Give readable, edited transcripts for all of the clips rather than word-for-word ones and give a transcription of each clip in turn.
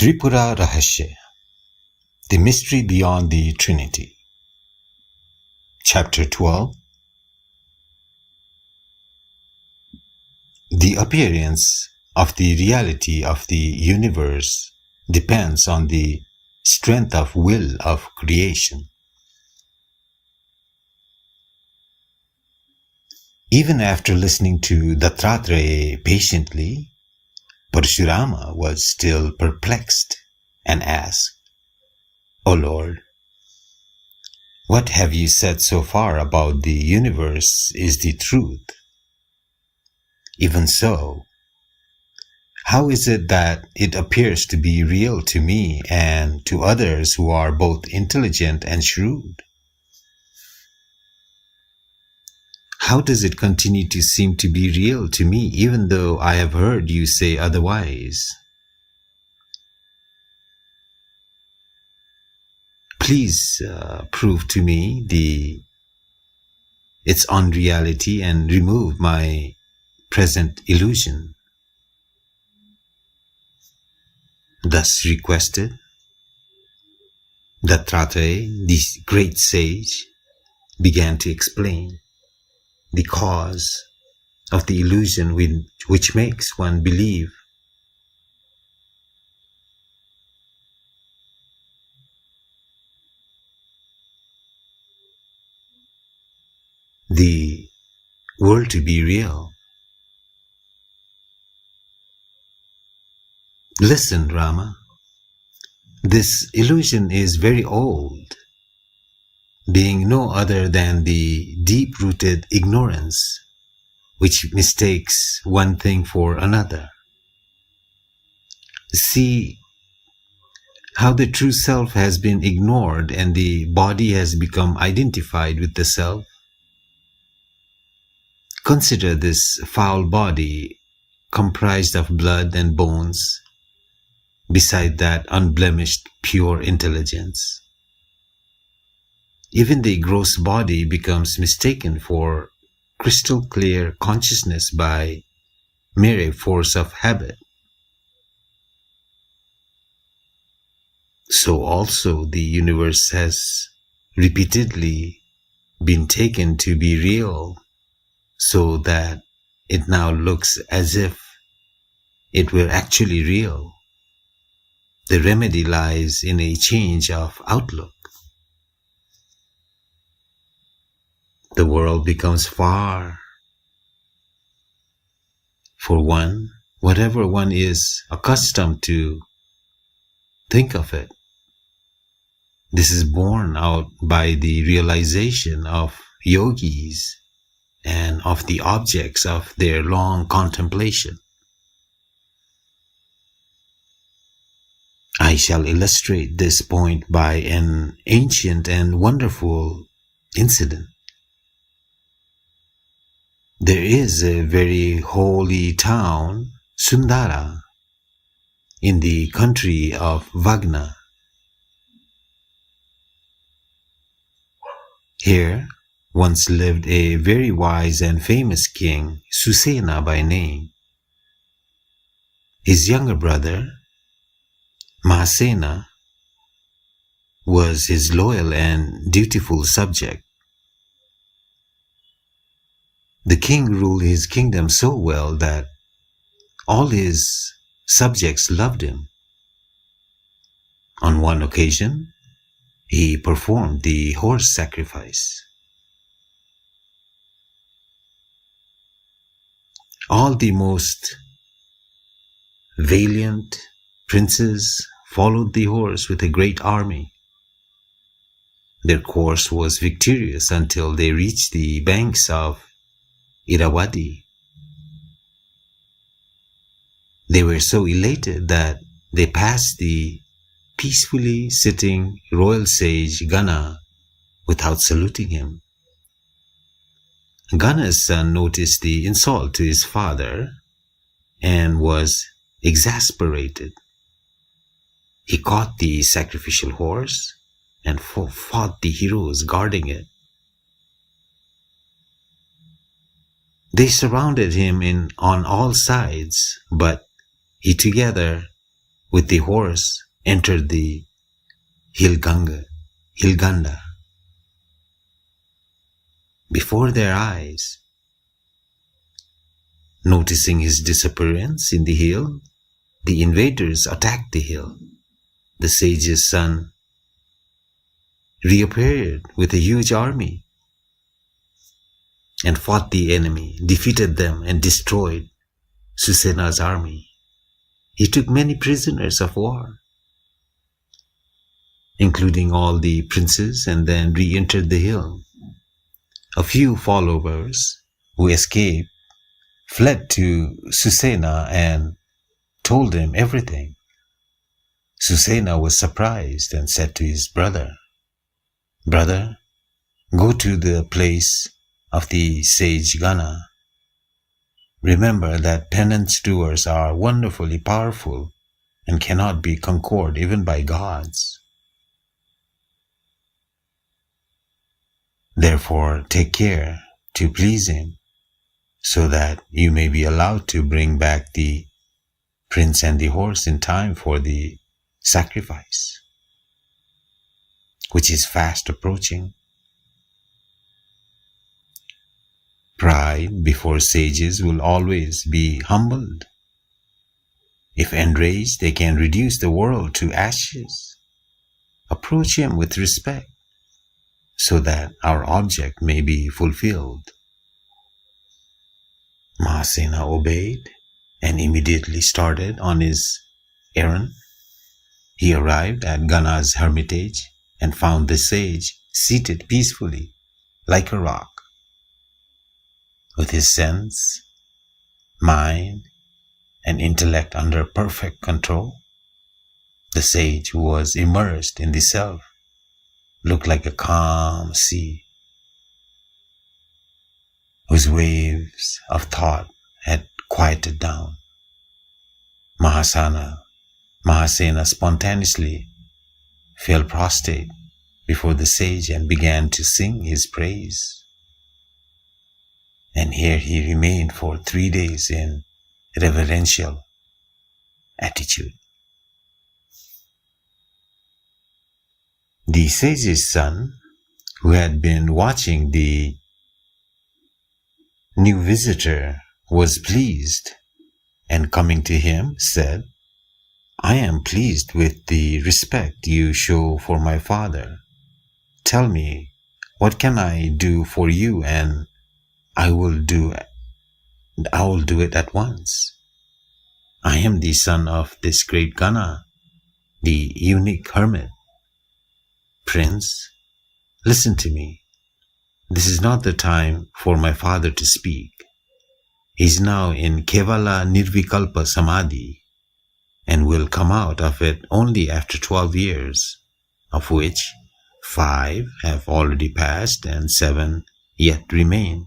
TRIPURA RAHASYA, The Mystery Beyond the Trinity. Chapter 12. The appearance of the reality of the universe depends on the strength of will of creation. Even after listening to Dattatreya patiently, Parashurama was still perplexed and asked, "O Lord, what have you said so far about the universe is the truth? Even so, how is it that it appears to be real to me and to others who are both intelligent and shrewd? How does it continue to seem to be real to me even though I have heard you say otherwise? Please prove to me its unreality and remove my present illusion." Thus requested, Dattatreya, the great sage, began to explain the cause of the illusion which makes one believe. The world to be real. Listen, Rama. This illusion is very old, being no other than the deep-rooted ignorance which mistakes one thing for another. See how the true self has been ignored and the body has become identified with the self. Consider this foul body comprised of blood and bones, beside that unblemished pure intelligence. Even the gross body becomes mistaken for crystal clear consciousness by mere force of habit. So also the universe has repeatedly been taken to be real, so that it now looks as if it were actually real. The remedy lies in a change of outlook. The world becomes far. For one, whatever one is accustomed to, think of it. This is borne out by the realization of yogis and of the objects of their long contemplation. I shall illustrate this point by an ancient and wonderful incident. There is a very holy town, Sundara, in the country of Vagna. Here once lived a very wise and famous king, Susena by name. His younger brother, Mahasena, was his loyal and dutiful subject. The king ruled his kingdom so well that all his subjects loved him. On one occasion, he performed the horse sacrifice. All the most valiant princes followed the horse with a great army. Their course was victorious until they reached the banks of Irrawaddy. They were so elated that they passed the peacefully sitting royal sage Gana without saluting him. Gana's son noticed the insult to his father and was exasperated. He caught the sacrificial horse and fought the heroes guarding it. They surrounded him on all sides, but he together with the horse entered the Hilganda. Before their eyes, noticing his disappearance in the hill, the invaders attacked the hill. The sage's son reappeared with a huge army and fought the enemy, defeated them, and destroyed Susena's army. He took many prisoners of war, including all the princes, and then re-entered the hill. A few followers who escaped fled to Susena and told him everything. Susena was surprised and said to his brother, "Brother, go to the place of the sage Gana. Remember that penance doers are wonderfully powerful and cannot be conquered even by gods. Therefore, take care to please him, so that you may be allowed to bring back the prince and the horse in time for the sacrifice, which is fast approaching." Pride before sages will always be humbled. If enraged, they can reduce the world to ashes. Approach him with respect, so that our object may be fulfilled. Mahasena obeyed and immediately started on his errand. He arrived at Gana's hermitage and found the sage seated peacefully, like a rock. With his sense, mind, and intellect under perfect control, the sage, who was immersed in the self, looked like a calm sea, whose waves of thought had quieted down. Mahasena spontaneously fell prostrate before the sage and began to sing his praise. And here he remained for 3 days in reverential attitude. The sage's son, who had been watching the new visitor, was pleased, and coming to him said, "I am pleased with the respect you show for my father. Tell me, what can I do for you, and I will do it at once. I am the son of this great Gana, the unique hermit. Prince, listen to me. This is not the time for my father to speak. He is now in Kevala Nirvikalpa Samadhi and will come out of it only after 12 years, of which 5 have already passed and 7 yet remain.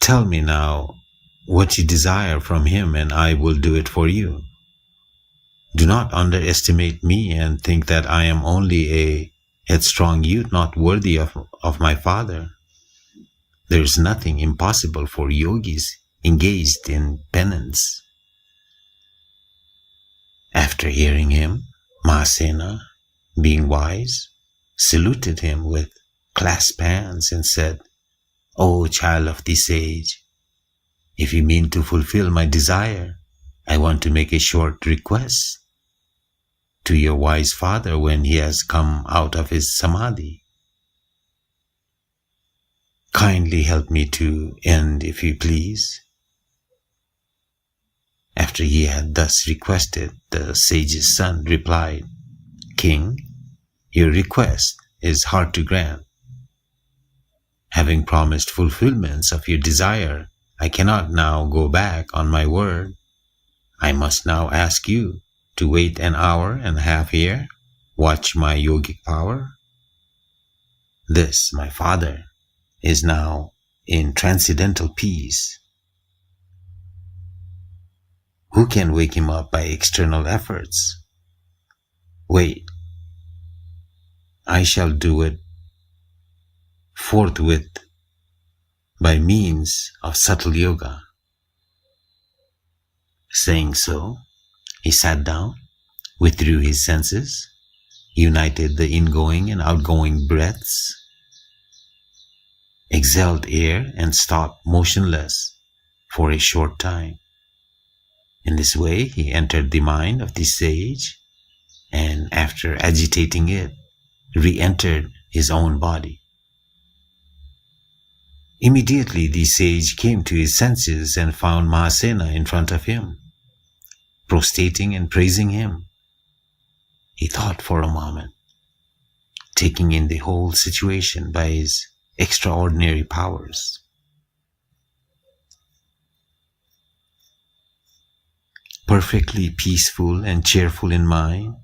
Tell me now what you desire from him, and I will do it for you. Do not underestimate me and think that I am only a headstrong youth not worthy of my father. There is nothing impossible for yogis engaged in penance." After hearing him, Mahasena, being wise, saluted him with clasped hands and said, "O child of the sage, if you mean to fulfill my desire, I want to make a short request to your wise father when he has come out of his samadhi. Kindly help me to end, if you please." After he had thus requested, the sage's son replied, "King, your request is hard to grant. Having promised fulfillments of your desire, I cannot now go back on my word. I must now ask you to wait an hour and a half here, watch my yogic power. This, my father, is now in transcendental peace. Who can wake him up by external efforts? Wait, I shall do it forthwith by means of subtle yoga." Saying so, he sat down, withdrew his senses, united the ingoing and outgoing breaths, exhaled air, and stopped motionless for a short time. In this way, he entered the mind of the sage, and after agitating it, re-entered his own body. Immediately the sage came to his senses and found Mahasena in front of him, prostrating and praising him. He thought for a moment, taking in the whole situation by his extraordinary powers. Perfectly peaceful and cheerful in mind,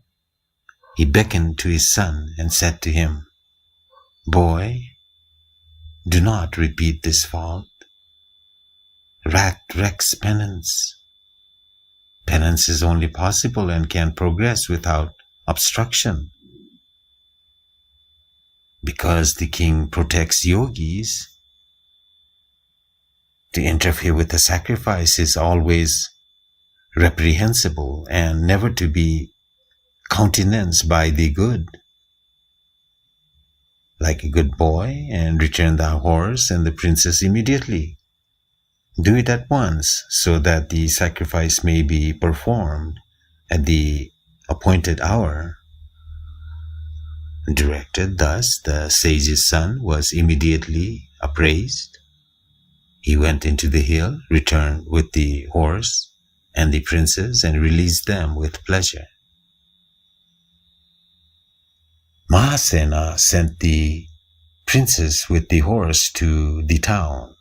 he beckoned to his son and said to him, "Boy, do not repeat this fault. Rat wrecks penance. Penance is only possible and can progress without obstruction. Because the king protects yogis, to interfere with the sacrifice is always reprehensible and never to be countenanced by the good. Like a good boy, and return the horse and the princess immediately. Do it at once, so that the sacrifice may be performed at the appointed hour." Directed thus, the sage's son was immediately appraised. He went into the hill, returned with the horse and the princess, and released them with pleasure. Mahasena sent the princess with the horse to the town.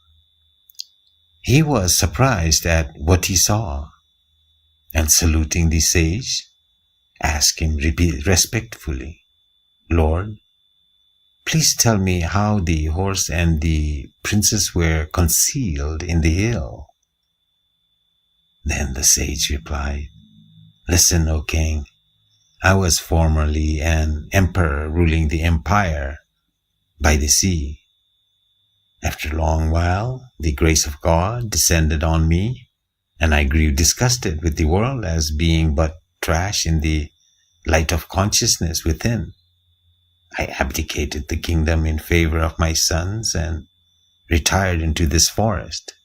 He was surprised at what he saw, and saluting the sage, asked him respectfully, "Lord, please tell me how the horse and the princess were concealed in the hill." Then the sage replied, "Listen, O king, I was formerly an emperor ruling the empire by the sea. After a long while, the grace of God descended on me, and I grew disgusted with the world as being but trash in the light of consciousness within. I abdicated the kingdom in favor of my sons and retired into this forest.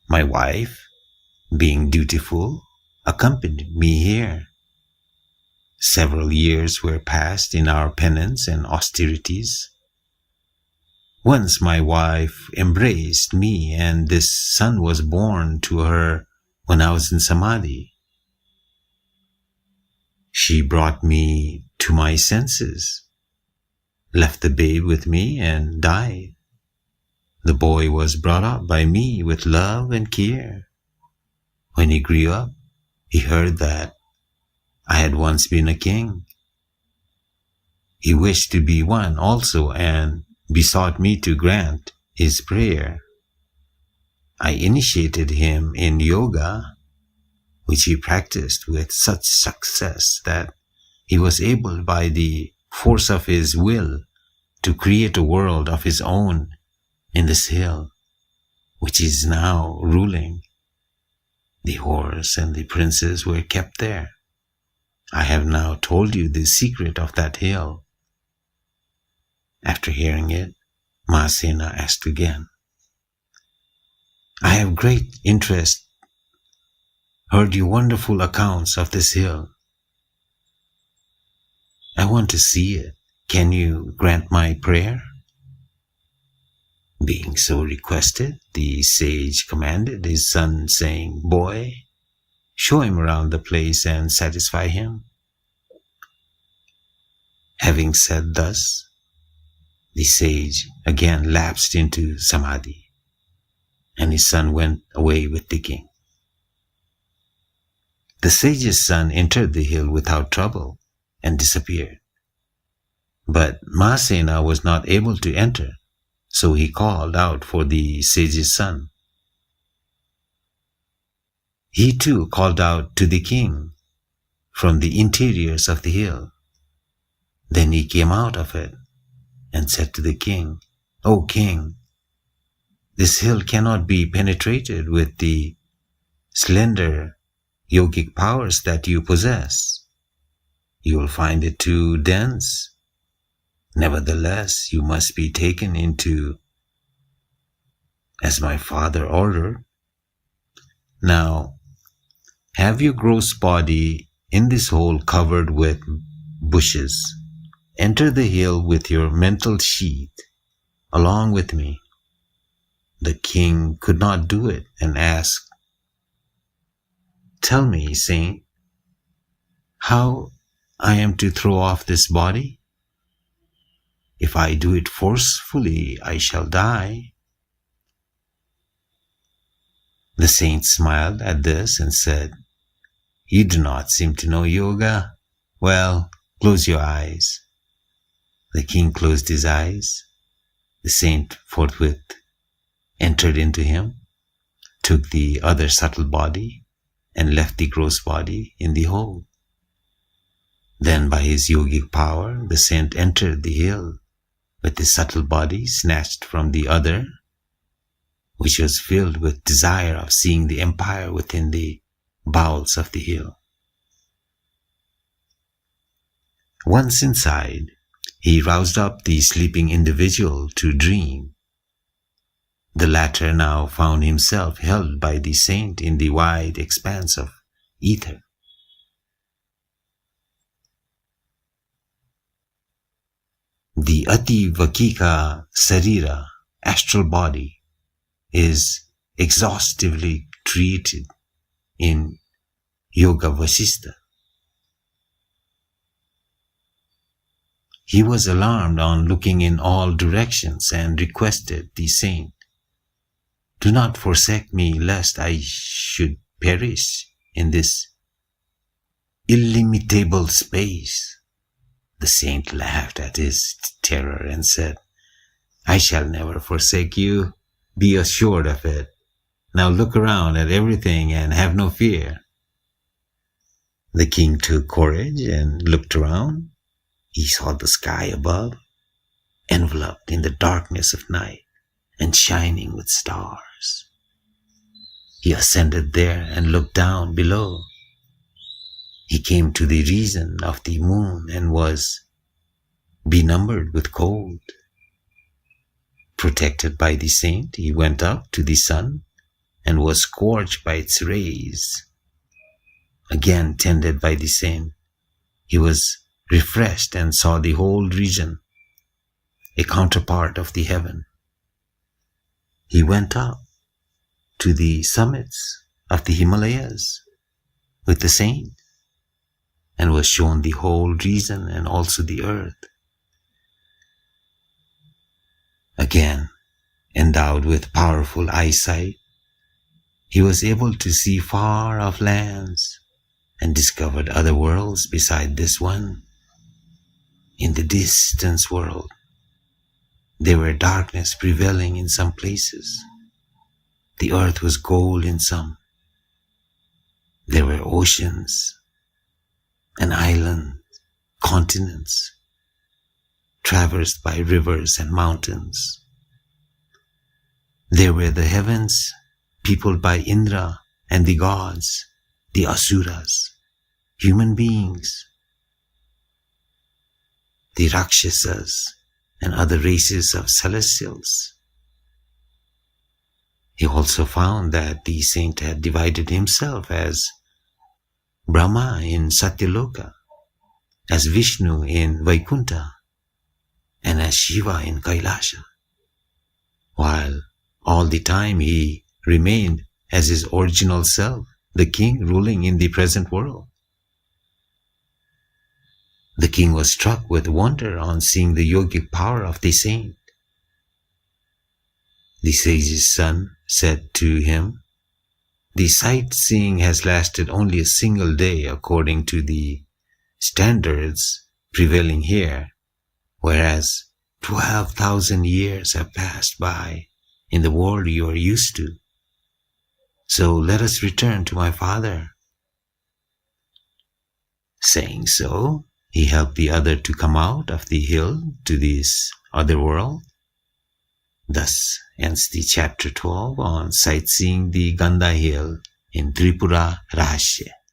My wife, being dutiful, accompanied me here. Several years were passed in our penance and austerities. Once my wife embraced me, and this son was born to her when I was in Samadhi. She brought me to my senses, left the babe with me, and died. The boy was brought up by me with love and care. When he grew up, he heard that I had once been a king. He wished to be one also and besought me to grant his prayer. I initiated him in yoga, which he practiced with such success that he was able by the force of his will to create a world of his own in this hill, which is now ruling. The horse and the princess were kept there. I have now told you the secret of that hill." After hearing it, Mahasena asked again, "I have great interest, heard your wonderful accounts of this hill. I want to see it. Can you grant my prayer?" Being so requested, the sage commanded his son, saying, "Boy, show him around the place and satisfy him." Having said thus, the sage again lapsed into Samadhi, and his son went away with the king. The sage's son entered the hill without trouble and disappeared. But Mahasena was not able to enter, so he called out for the sage's son. He too called out to the king from the interiors of the hill. Then he came out of it and said to the king, "O king, this hill cannot be penetrated with the slender yogic powers that you possess. You will find it too dense. Nevertheless, you must be taken into, as my father ordered. Now, have your gross body in this hole covered with bushes. Enter the hill with your mental sheath, along with me. The king could not do it and asked, "Tell me, saint, how I am to throw off this body? If I do it forcefully, I shall die." The saint smiled at this and said, "You do not seem to know yoga. Well, close your eyes." The king closed his eyes. The saint forthwith entered into him, took the other subtle body, and left the gross body in the hole. Then by his yogic power, the saint entered the hill with the subtle body snatched from the other, which was filled with desire of seeing the empire within the bowels of the hill. Once inside, he roused up the sleeping individual to dream. The latter now found himself held by the saint in the wide expanse of ether. The Ati Vakika Sarira, astral body, is exhaustively treated in Yoga Vasistha. He was alarmed on looking in all directions and requested the saint, "Do not forsake me lest I should perish in this illimitable space." The saint laughed at his terror and said, "I shall never forsake you. Be assured of it. Now look around at everything and have no fear." The king took courage and looked around. He saw the sky above, enveloped in the darkness of night and shining with stars. He ascended there and looked down below. He came to the region of the moon and was benumbed with cold. Protected by the saint, he went up to the sun and was scorched by its rays. Again tended by the saint, he was refreshed and saw the whole region, a counterpart of the heaven. He went up to the summits of the Himalayas with the saint and was shown the whole region and also the earth. Again, endowed with powerful eyesight, he was able to see far off lands and discovered other worlds beside this one. In the distant world, there were darkness prevailing in some places. The earth was gold in some. There were oceans, an island, continents, traversed by rivers and mountains. There were the heavens, peopled by Indra and the gods, the asuras, human beings, the Rakshasas and other races of celestials. He also found that the saint had divided himself as Brahma in Satyaloka, as Vishnu in Vaikuntha, and as Shiva in Kailasha, while all the time he remained as his original self, the king ruling in the present world. The king was struck with wonder on seeing the yogic power of the saint. The sage's son said to him, "The sightseeing has lasted only a single day according to the standards prevailing here, whereas 12,000 years have passed by in the world you are used to. So let us return to my father." Saying so, he helped the other to come out of the hill to this other world. Thus ends the chapter 12 on sightseeing the Ganda Hill in Tripura Rahasya.